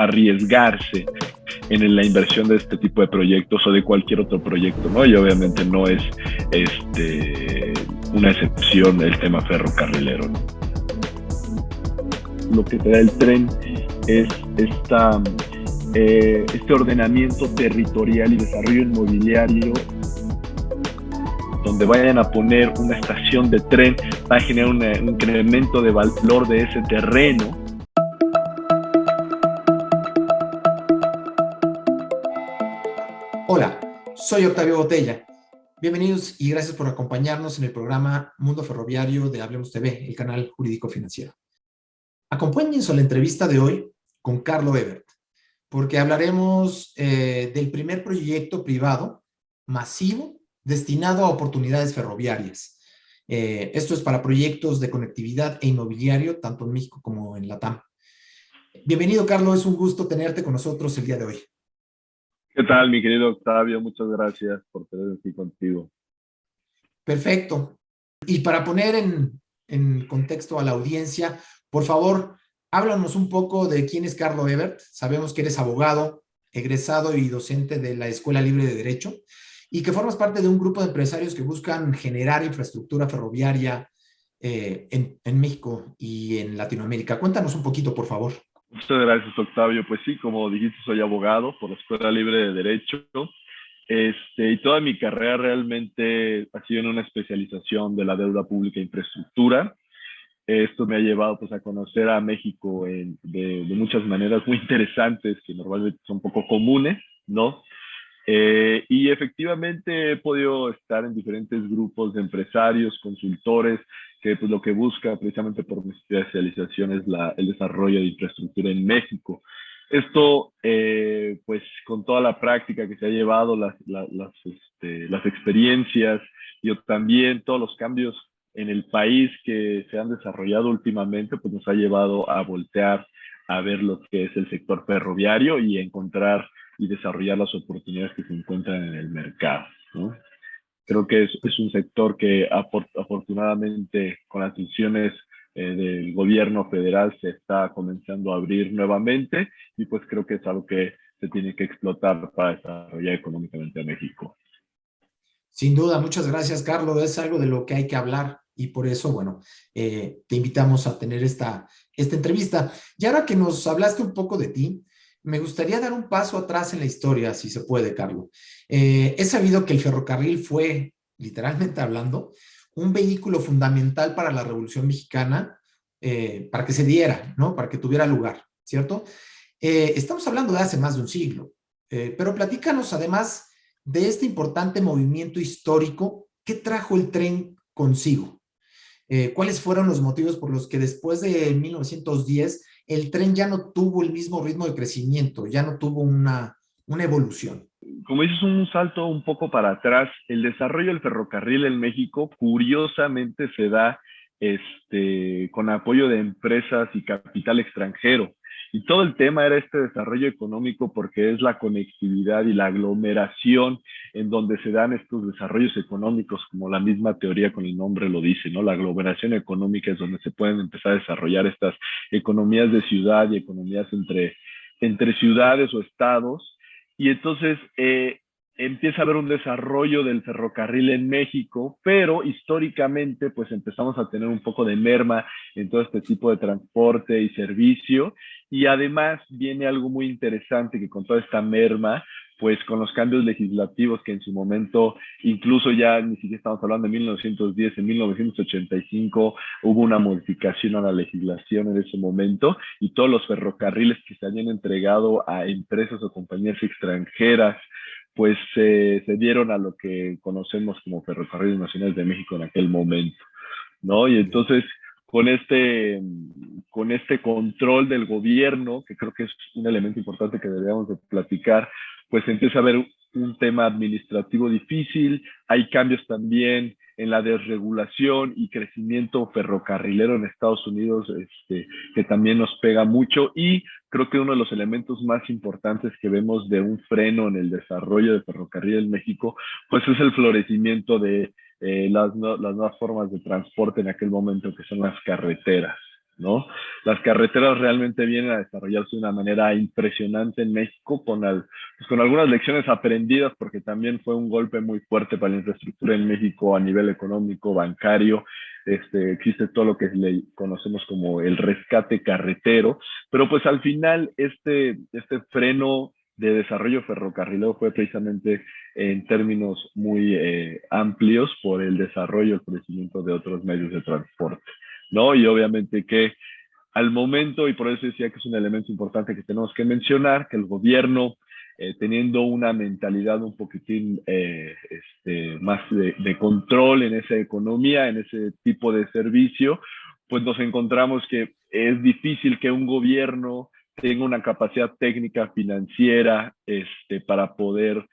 arriesgarse en la inversión de este tipo de proyectos o de cualquier otro proyecto, ¿no? Y obviamente no es una excepción el tema ferrocarrilero, ¿no? Lo que te da el tren es este ordenamiento territorial y desarrollo inmobiliario, donde vayan a poner una estación de tren, va a generar un incremento de valor de ese terreno. Hola, soy Octavio Botella. Bienvenidos y gracias por acompañarnos en el programa Mundo Ferroviario de Hablemos TV, el canal jurídico financiero. Acompáñennos a la entrevista de hoy con Carlo Ebert, porque hablaremos del primer proyecto privado masivo destinado a oportunidades ferroviarias. Esto es para proyectos de conectividad e inmobiliario, tanto en México como en Latam. Bienvenido, Carlo, es un gusto tenerte con nosotros el día de hoy. ¿Qué tal, mi querido Octavio? Muchas gracias por tener aquí contigo. Perfecto. Y para poner en contexto a la audiencia, por favor, háblanos un poco de quién es Carlo Ebert. Sabemos que eres abogado, egresado y docente de la Escuela Libre de Derecho y que formas parte de un grupo de empresarios que buscan generar infraestructura ferroviaria en México y en Latinoamérica. Cuéntanos un poquito, por favor. Muchas gracias, Octavio. Pues sí, como dijiste, soy abogado por la Escuela Libre de Derecho. Y toda mi carrera realmente ha sido en una especialización de la deuda pública e infraestructura. Esto me ha llevado pues a conocer a México de muchas maneras muy interesantes que normalmente son poco comunes, ¿no? Y efectivamente he podido estar en diferentes grupos de empresarios, consultores, que pues lo que busca precisamente por mi especialización es el desarrollo de infraestructura en México. Esto, pues con toda la práctica que se ha llevado, las experiencias y también todos los cambios en el país que se han desarrollado últimamente, pues nos ha llevado a voltear a ver lo que es el sector ferroviario y encontrar y desarrollar las oportunidades que se encuentran en el mercado, ¿no? Creo que es un sector que afortunadamente con las decisiones del gobierno federal se está comenzando a abrir nuevamente y pues creo que es algo que se tiene que explotar para desarrollar económicamente a México. Sin duda, muchas gracias, Carlos. Es algo de lo que hay que hablar y por eso, bueno, te invitamos a tener esta entrevista. Y ahora que nos hablaste un poco de ti, me gustaría dar un paso atrás en la historia, si se puede, Carlos. He sabido que el ferrocarril fue, literalmente hablando, un vehículo fundamental para la Revolución Mexicana, para que se diera, ¿no? Para que tuviera lugar, ¿cierto? Estamos hablando de hace más de un siglo, pero platícanos además de este importante movimiento histórico. ¿Qué trajo el tren consigo? ¿Cuáles fueron los motivos por los que después de 1910 el tren ya no tuvo el mismo ritmo de crecimiento, ya no tuvo una evolución? Como dices, un salto un poco para atrás, el desarrollo del ferrocarril en México curiosamente se da con apoyo de empresas y capital extranjero. Y todo el tema era este desarrollo económico porque es la conectividad y la aglomeración en donde se dan estos desarrollos económicos, como la misma teoría con el nombre lo dice, ¿no? La aglomeración económica es donde se pueden empezar a desarrollar estas economías de ciudad y economías entre ciudades o estados. Y entonces empieza a haber un desarrollo del ferrocarril en México, pero históricamente pues empezamos a tener un poco de merma en todo este tipo de transporte y servicio. Y además viene algo muy interesante que con toda esta merma, pues con los cambios legislativos que en su momento, incluso ya ni siquiera estamos hablando de 1910, en 1985 hubo una modificación a la legislación en ese momento y todos los ferrocarriles que se habían entregado a empresas o compañías extranjeras, pues se dieron a lo que conocemos como Ferrocarriles Nacionales de México en aquel momento, ¿no? Y entonces con este control del gobierno, que creo que es un elemento importante que deberíamos de platicar, pues empieza a haber un tema administrativo difícil, hay cambios también en la desregulación y crecimiento ferrocarrilero en Estados Unidos, que también nos pega mucho, y creo que uno de los elementos más importantes que vemos de un freno en el desarrollo de ferrocarril en México, pues es el florecimiento de las nuevas formas de transporte en aquel momento, que son las carreteras, ¿no? Las carreteras realmente vienen a desarrollarse de una manera impresionante en México pues con algunas lecciones aprendidas, porque también fue un golpe muy fuerte para la infraestructura en México a nivel económico, bancario. Existe todo lo que le conocemos como el rescate carretero, pero pues al final este freno de desarrollo ferrocarrilero fue precisamente en términos muy amplios por el desarrollo, el crecimiento de otros medios de transporte, ¿no? Y obviamente que al momento, y por eso decía que es un elemento importante que tenemos que mencionar, que el gobierno, teniendo una mentalidad un poquitín más de control en esa economía, en ese tipo de servicio, pues nos encontramos que es difícil que un gobierno tenga una capacidad técnica financiera para poder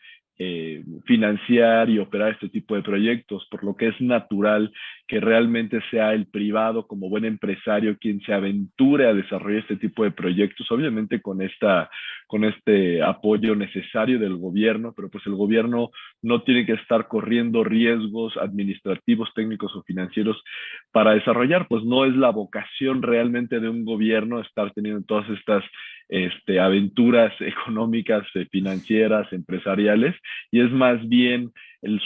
financiar y operar este tipo de proyectos, por lo que es natural que realmente sea el privado como buen empresario quien se aventure a desarrollar este tipo de proyectos, obviamente con este apoyo necesario del gobierno, pero pues el gobierno no tiene que estar corriendo riesgos administrativos, técnicos o financieros para desarrollar, pues no es la vocación realmente de un gobierno estar teniendo todas estas aventuras económicas, financieras, empresariales, y es más bien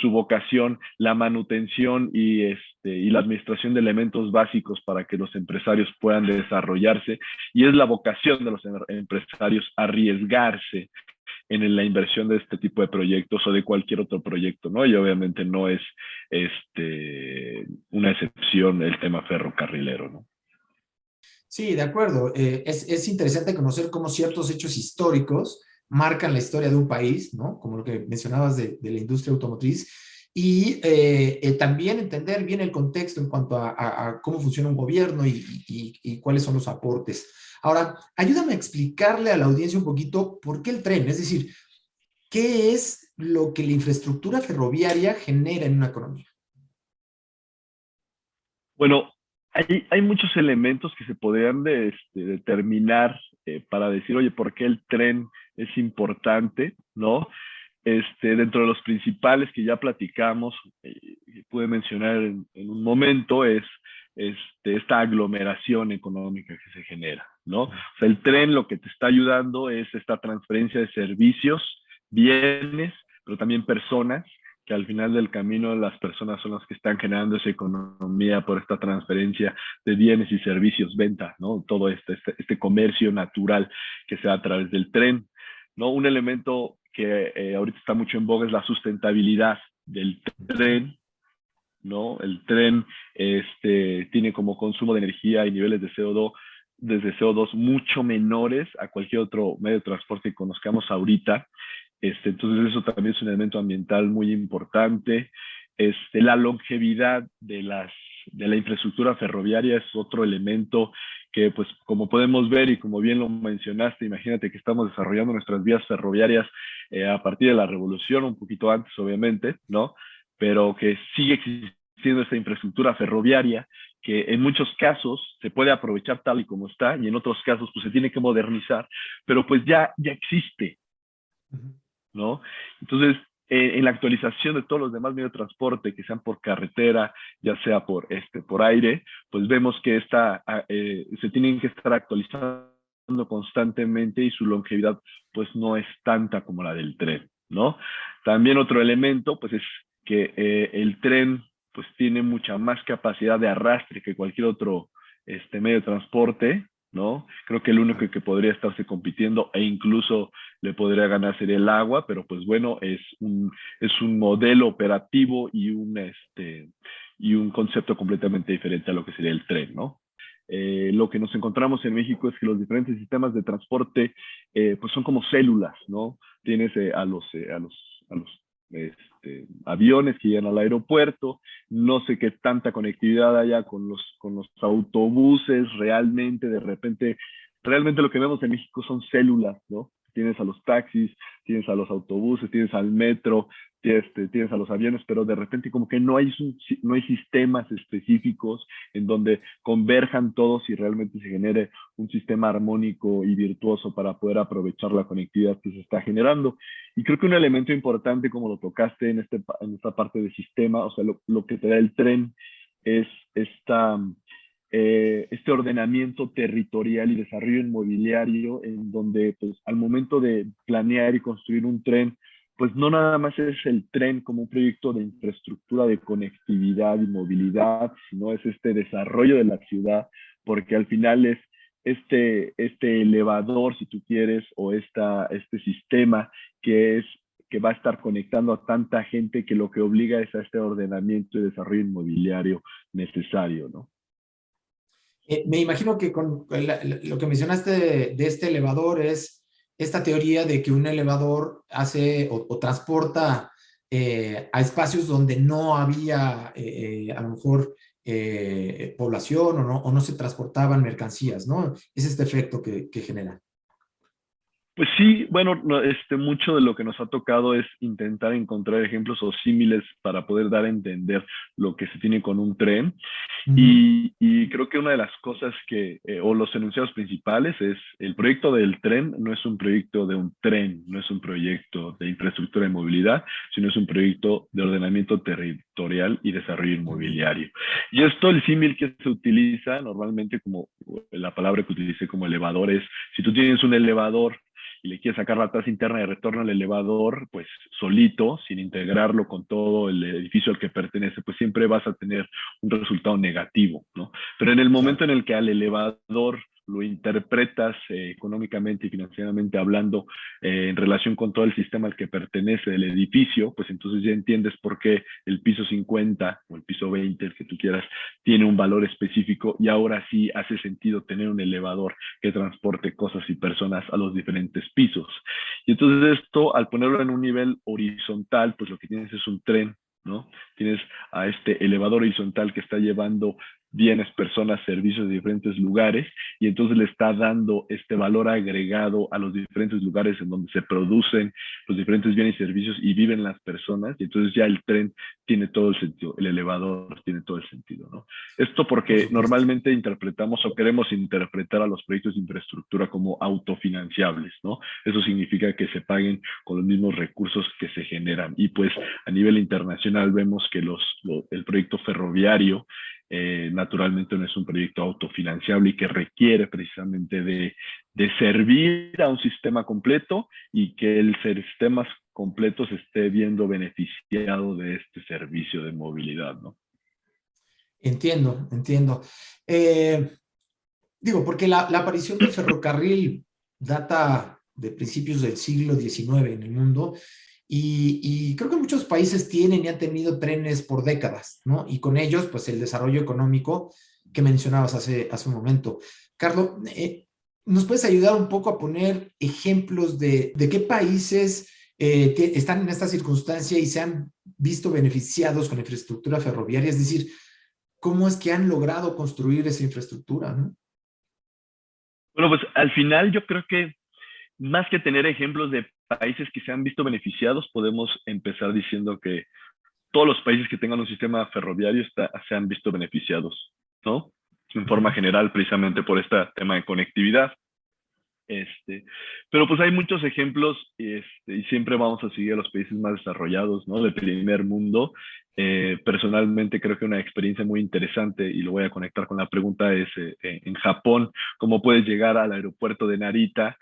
su vocación, la manutención y la administración de elementos básicos para que los empresarios puedan desarrollarse, y es la vocación de los empresarios arriesgarse en la inversión de este tipo de proyectos o de cualquier otro proyecto, ¿no? Y obviamente no es una excepción el tema ferrocarrilero, ¿no? Sí, de acuerdo. Es interesante conocer cómo ciertos hechos históricos marcan la historia de un país, ¿no? Como lo que mencionabas de la industria automotriz, y también entender bien el contexto en cuanto a cómo funciona un gobierno y cuáles son los aportes. Ahora, ayúdame a explicarle a la audiencia un poquito por qué el tren, es decir, qué es lo que la infraestructura ferroviaria genera en una economía. Bueno, hay muchos elementos que se podrían determinar para decir, oye, ¿por qué el tren es importante? ¿No? Dentro de los principales que ya platicamos, que pude mencionar en un momento, es esta aglomeración económica que se genera, ¿no? O sea, el tren lo que te está ayudando es esta transferencia de servicios, bienes, pero también personas, que al final del camino las personas son las que están generando esa economía por esta transferencia de bienes y servicios, venta, ¿no? Todo este comercio natural que se da a través del tren, ¿no? Un elemento que ahorita está mucho en boga es la sustentabilidad del tren, ¿no? El tren tiene como consumo de energía y niveles de CO2 desde CO2 mucho menores a cualquier otro medio de transporte que conozcamos ahorita. Entonces eso también es un elemento ambiental muy importante. La longevidad de la infraestructura ferroviaria es otro elemento que, pues, como podemos ver y como bien lo mencionaste, imagínate que estamos desarrollando nuestras vías ferroviarias a partir de la revolución, un poquito antes, obviamente, ¿no? Pero que sigue existiendo esta infraestructura ferroviaria que en muchos casos se puede aprovechar tal y como está y en otros casos pues se tiene que modernizar, pero pues ya existe, ¿no? Entonces, en la actualización de todos los demás medios de transporte, que sean por carretera, ya sea por aire, pues vemos que se tienen que estar actualizando constantemente y su longevidad pues no es tanta como la del tren, ¿no? También otro elemento pues es que el tren pues tiene mucha más capacidad de arrastre que cualquier otro medio de transporte, ¿no? Creo que el único que podría estarse compitiendo e incluso le podría ganar sería el agua, pero pues bueno, es un modelo operativo y un concepto completamente diferente a lo que sería el tren, ¿no? Lo que nos encontramos en México es que los diferentes sistemas de transporte pues son como células, ¿no? Tienes a los aviones que llegan al aeropuerto, no sé qué tanta conectividad haya con los autobuses, realmente lo que vemos en México son células, ¿no? Tienes a los taxis, tienes a los autobuses, tienes al metro, tienes a los aviones, pero de repente como que no hay sistemas específicos en donde converjan todos y realmente se genere un sistema armónico y virtuoso para poder aprovechar la conectividad que se está generando. Y creo que un elemento importante, como lo tocaste en esta parte de sistema, o sea, lo que te da el tren es este ordenamiento territorial y desarrollo inmobiliario, en donde pues, al momento de planear y construir un tren, pues no nada más es el tren como un proyecto de infraestructura de conectividad y movilidad, sino es este desarrollo de la ciudad, porque al final es este elevador, si tú quieres, o este sistema que es que va a estar conectando a tanta gente que lo que obliga es a este ordenamiento y desarrollo inmobiliario necesario, ¿no? Me imagino que con lo que mencionaste de este elevador es esta teoría de que un elevador hace o transporta a espacios donde no había a lo mejor población o no se transportaban mercancías, ¿no? Es este efecto que genera. Pues sí, bueno, no, mucho de lo que nos ha tocado es intentar encontrar ejemplos o símiles para poder dar a entender lo que se tiene con un tren. Ujú. Y creo que una de las cosas o los enunciados principales es el proyecto del tren no es un proyecto de un tren, no es un proyecto de infraestructura de movilidad, sino es un proyecto de ordenamiento territorial y desarrollo Muy bien. inmobiliario. Y esto, el símil que se utiliza normalmente como la palabra que utilicé como elevador es, si tú tienes un elevador y le quieres sacar la tasa interna de retorno al elevador, pues solito, sin integrarlo con todo el edificio al que pertenece, pues siempre vas a tener un resultado negativo, ¿no? Pero en el momento Claro. en el que al elevador lo interpretas económicamente y financieramente hablando en relación con todo el sistema al que pertenece el edificio, pues entonces ya entiendes por qué el piso 50 o el piso 20, el que tú quieras, tiene un valor específico y ahora sí hace sentido tener un elevador que transporte cosas y personas a los diferentes pisos. Y entonces esto, al ponerlo en un nivel horizontal, pues lo que tienes es un tren, ¿no? Tienes a este elevador horizontal que está llevando bienes, personas, servicios de diferentes lugares y entonces le está dando este valor agregado a los diferentes lugares en donde se producen los diferentes bienes y servicios y viven las personas y entonces ya el tren tiene todo el sentido, el elevador tiene todo el sentido, ¿no? Esto Por porque supuesto. normalmente interpretamos o queremos interpretar a los proyectos de infraestructura como autofinanciables, ¿no? Eso significa que se paguen con los mismos recursos que se generan. Y pues a nivel internacional vemos que el proyecto ferroviario naturalmente no es un proyecto autofinanciable y que requiere precisamente de servir a un sistema completo y que el sistema completo se esté viendo beneficiado de este servicio de movilidad, ¿no? Entiendo, entiendo. Eh, Digo, porque la aparición del ferrocarril data de principios del siglo XIX en el mundo y creo que muchos países tienen y han tenido trenes por décadas, ¿no? Y con ellos, pues el desarrollo económico que mencionabas hace un momento. Carlos, ¿nos puedes ayudar un poco a poner ejemplos de qué países están en esta circunstancia y se han visto beneficiados con infraestructura ferroviaria? Es decir, ¿cómo es que han logrado construir esa infraestructura, ¿no? Bueno, pues al final yo creo que más que tener ejemplos de países que se han visto beneficiados, podemos empezar diciendo que todos los países que tengan un sistema ferroviario se han visto beneficiados, ¿no? En forma Ujú. general, precisamente por este tema de conectividad. Este, pero pues hay muchos ejemplos y siempre vamos a seguir a los países más desarrollados, ¿no? Del primer mundo. Personalmente creo que una experiencia muy interesante, y lo voy a conectar con la pregunta, es en Japón, cómo puedes llegar al aeropuerto de Narita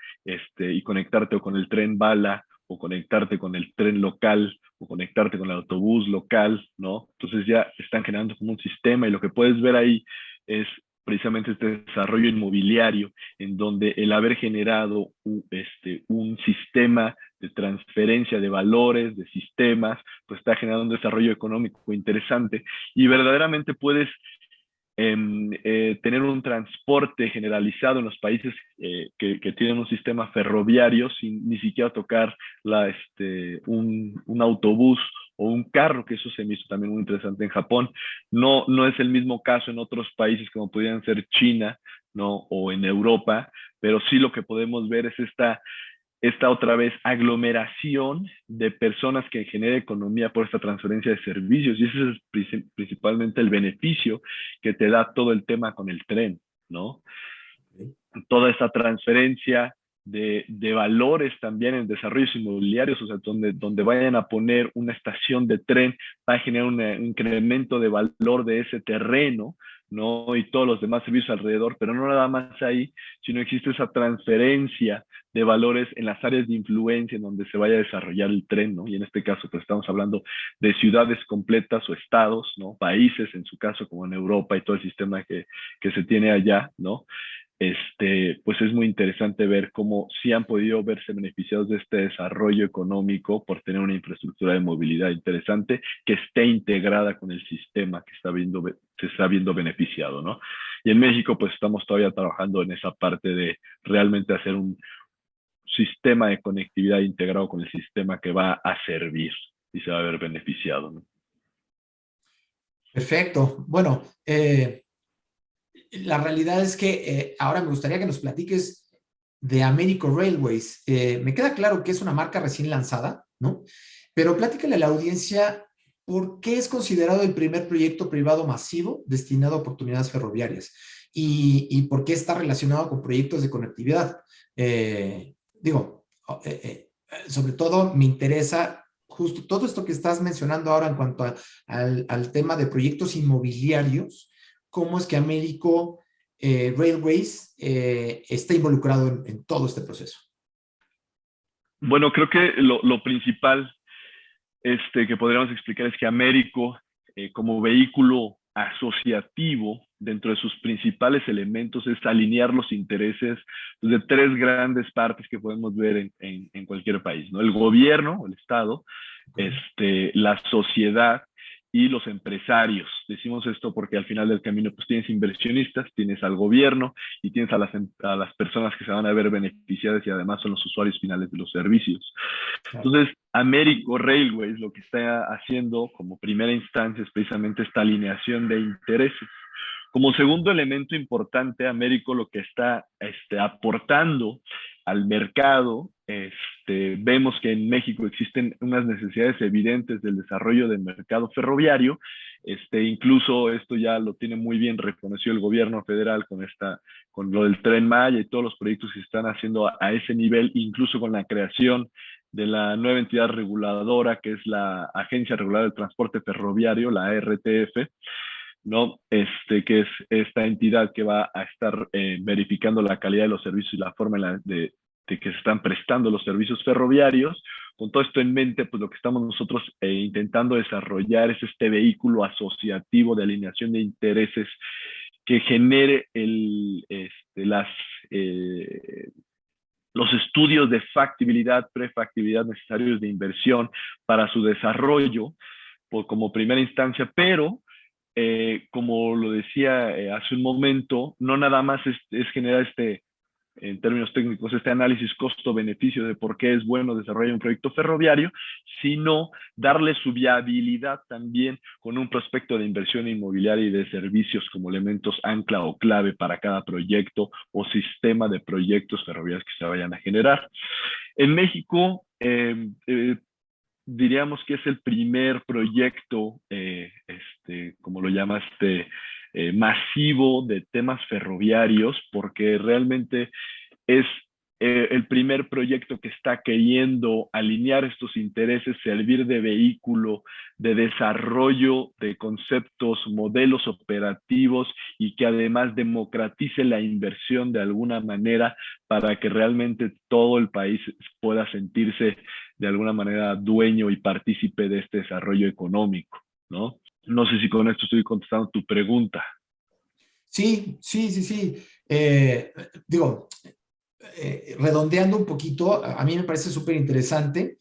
y conectarte o con el tren bala o conectarte con el tren local o conectarte con el autobús local, ¿no? Entonces ya están generando como un sistema y lo que puedes ver ahí es precisamente este desarrollo inmobiliario en donde el haber generado un sistema de transferencia de valores, de sistemas, pues está generando un desarrollo económico interesante y verdaderamente puedes tener un transporte generalizado en los países que tienen un sistema ferroviario sin ni siquiera tocar un autobús o un carro, que eso se me hizo también muy interesante en Japón. No, no es el mismo caso en otros países como podrían ser China, ¿no? O en Europa, pero sí lo que podemos ver es esta otra vez aglomeración de personas que genera economía por esta transferencia de servicios. Y ese es principalmente el beneficio que te da todo el tema con el tren, ¿no? Toda esa transferencia de valores también en desarrollos inmobiliarios, o sea, donde vayan a poner una estación de tren, va a generar un incremento de valor de ese terreno, ¿no? Y todos los demás servicios alrededor, pero no nada más ahí, sino existe esa transferencia de valores en las áreas de influencia en donde se vaya a desarrollar el tren, ¿no? Y en este caso, pues estamos hablando de ciudades completas o estados, ¿no? Países, en su caso, como en Europa y todo el sistema que se tiene allá, ¿no? Pues es muy interesante ver cómo sí han podido verse beneficiados de este desarrollo económico por tener una infraestructura de movilidad interesante que esté integrada con el sistema que se está viendo beneficiado, ¿no? Y en México, pues estamos todavía trabajando en esa parte de realmente hacer un sistema de conectividad integrado con el sistema que va a servir y se va a ver beneficiado, ¿no? Perfecto. Bueno, la realidad es que ahora me gustaría que nos platiques de Americo Railways. Me queda claro que es una marca recién lanzada, ¿no? Pero platícale a la audiencia por qué es considerado el primer proyecto privado masivo destinado a oportunidades ferroviarias y por qué está relacionado con proyectos de conectividad. Digo, sobre todo me interesa justo todo esto que estás mencionando ahora en cuanto al tema de proyectos inmobiliarios, cómo es que Américo Railways está involucrado en todo este proceso. Bueno, creo que lo principal que podríamos explicar es que Américo, como vehículo asociativo, dentro de sus principales elementos es alinear los intereses de tres grandes partes que podemos ver en cualquier país, ¿no? El gobierno, el Estado, la sociedad y los empresarios. Decimos esto porque al final del camino pues tienes inversionistas, tienes al gobierno y tienes a las personas que se van a ver beneficiadas y además son los usuarios finales de los servicios. Claro. Entonces, Américo Railways lo que está haciendo como primera instancia es precisamente esta alineación de intereses. Como segundo elemento importante, Américo lo que está aportando al mercado, vemos que en México existen unas necesidades evidentes del desarrollo del mercado ferroviario. Incluso esto ya lo tiene muy bien reconocido el gobierno federal con lo del Tren Maya y todos los proyectos que se están haciendo a ese nivel, incluso con la creación de la nueva entidad reguladora, que es la Agencia Reguladora del Transporte Ferroviario, la ARTF, ¿no? Que es esta entidad que va a estar verificando la calidad de los servicios y la forma de que se están prestando los servicios ferroviarios. Con todo esto en mente, pues lo que estamos nosotros intentando desarrollar es este vehículo asociativo de alineación de intereses que genere los estudios de factibilidad, prefactibilidad necesarios de inversión para su desarrollo como primera instancia, pero como lo decía hace un momento, no nada más es generar en términos técnicos, este análisis costo-beneficio de por qué es bueno desarrollar un proyecto ferroviario, sino darle su viabilidad también con un prospecto de inversión inmobiliaria y de servicios como elementos ancla o clave para cada proyecto o sistema de proyectos ferroviarios que se vayan a generar. En México, diríamos que es el primer proyecto, como lo llamaste, masivo de temas ferroviarios, porque realmente es el primer proyecto que está queriendo alinear estos intereses, servir de vehículo de desarrollo de conceptos, modelos operativos y que además democratice la inversión de alguna manera para que realmente todo el país pueda sentirse de alguna manera dueño y partícipe de este desarrollo económico, ¿no? No sé si con esto estoy contestando tu pregunta. Sí, sí, sí, sí. Digo, redondeando un poquito, a mí me parece súper interesante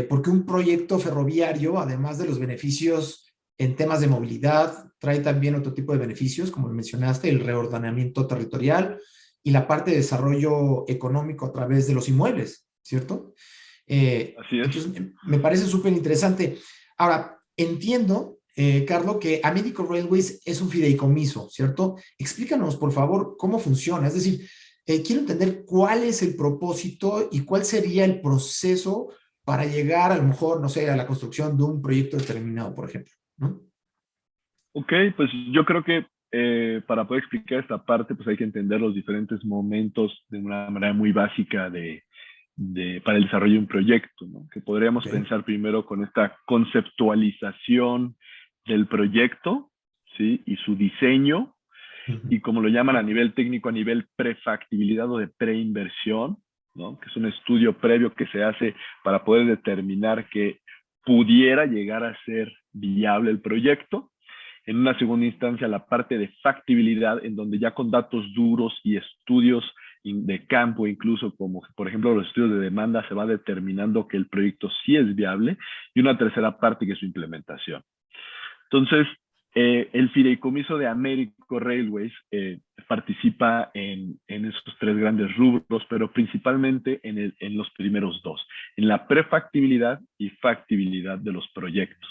porque un proyecto ferroviario, además de los beneficios en temas de movilidad, trae también otro tipo de beneficios, como mencionaste, el reordenamiento territorial y la parte de desarrollo económico a través de los inmuebles, ¿cierto? Así es. Entonces, me parece súper interesante. Ahora, entiendo, Carlos, que Américo Railways es un fideicomiso, ¿cierto? Explícanos, por favor, cómo funciona. Es decir, quiero entender cuál es el propósito y cuál sería el proceso para llegar a lo mejor, no sé, a la construcción de un proyecto determinado, por ejemplo, ¿no? Ok, pues yo creo que para poder explicar esta parte, pues hay que entender los diferentes momentos de una manera muy básica para el desarrollo de un proyecto, ¿no? Que podríamos Okay. pensar primero con esta conceptualización del proyecto, ¿sí? Y su diseño, Ujú. y como lo llaman a nivel técnico, a nivel prefactibilidad o de preinversión, ¿no? Que es un estudio previo que se hace para poder determinar que pudiera llegar a ser viable el proyecto. En una segunda instancia, la parte de factibilidad, en donde ya con datos duros y estudios de campo, incluso como por ejemplo los estudios de demanda, se va determinando que el proyecto sí es viable. Y una tercera parte que es su implementación. Entonces, el fideicomiso de Américo Railways participa en esos tres grandes rubros, pero principalmente en los primeros dos, en la prefactibilidad y factibilidad de los proyectos.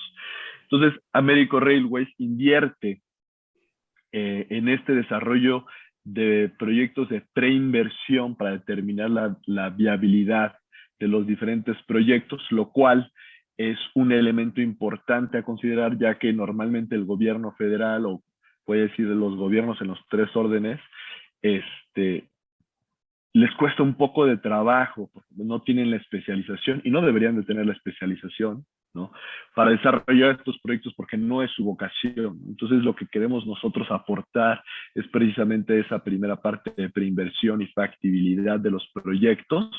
Entonces, Américo Railways invierte en este desarrollo de proyectos de preinversión para determinar la viabilidad de los diferentes proyectos, lo cual es un elemento importante a considerar, ya que normalmente el gobierno federal, o puede decir los gobiernos en los tres órdenes, este, les cuesta un poco de trabajo, porque no tienen la especialización y no deberían de tener la especialización, ¿no? Para desarrollar estos proyectos, porque no es su vocación. Entonces, lo que queremos nosotros aportar es precisamente esa primera parte de preinversión y factibilidad de los proyectos,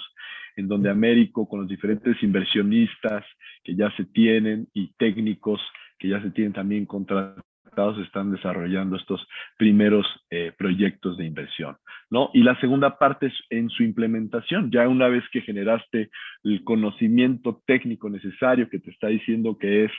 en donde Américo, con los diferentes inversionistas que ya se tienen y técnicos que ya se tienen también contratados, están desarrollando estos primeros proyectos de inversión, ¿no? Y la segunda parte es en su implementación. Ya una vez que generaste el conocimiento técnico necesario que te está diciendo que es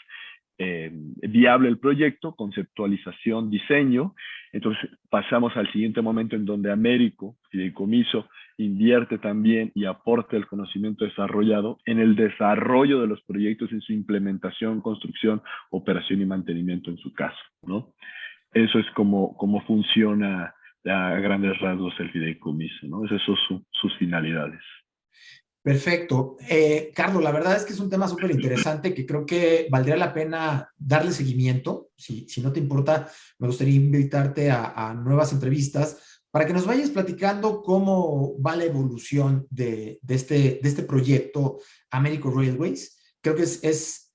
viable el proyecto, conceptualización, diseño, entonces pasamos al siguiente momento en donde Américo, fideicomiso, invierte también y aporta el conocimiento desarrollado en el desarrollo de los proyectos, en su implementación, construcción, operación y mantenimiento en su caso, ¿no? Eso es como funciona a grandes rasgos el fideicomiso, ¿no? Esas son sus finalidades. Perfecto. Carlos, la verdad es que es un tema súper interesante que creo que valdría la pena darle seguimiento. Si no te importa, me gustaría invitarte a nuevas entrevistas para que nos vayas platicando cómo va la evolución de este proyecto American Railways. Creo que es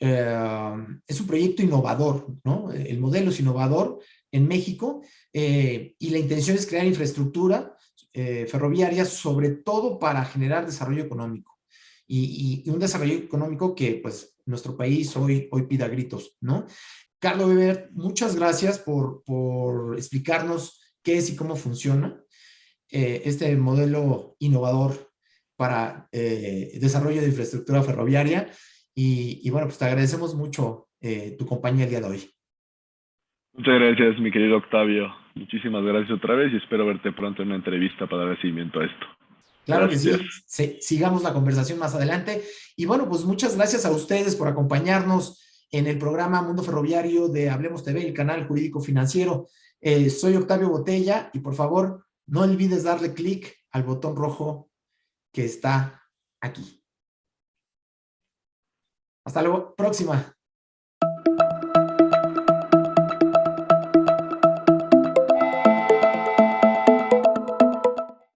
un proyecto innovador, ¿no? El modelo es innovador en México y la intención es crear infraestructura ferroviaria, sobre todo para generar desarrollo económico y un desarrollo económico que pues nuestro país hoy pida gritos, ¿no? Carlos Weber, muchas gracias por explicarnos qué es y cómo funciona este modelo innovador para desarrollo de infraestructura ferroviaria. Y bueno, pues te agradecemos mucho tu compañía el día de hoy. Muchas gracias, mi querido Octavio. Muchísimas gracias otra vez y espero verte pronto en una entrevista para dar seguimiento a esto. Claro que Gracias. sí, sigamos la conversación más adelante. Y bueno, pues muchas gracias a ustedes por acompañarnos en el programa Mundo Ferroviario de Hablemos TV, el canal jurídico financiero. Soy Octavio Botella y por favor, no olvides darle clic al botón rojo que está aquí. Hasta luego, próxima.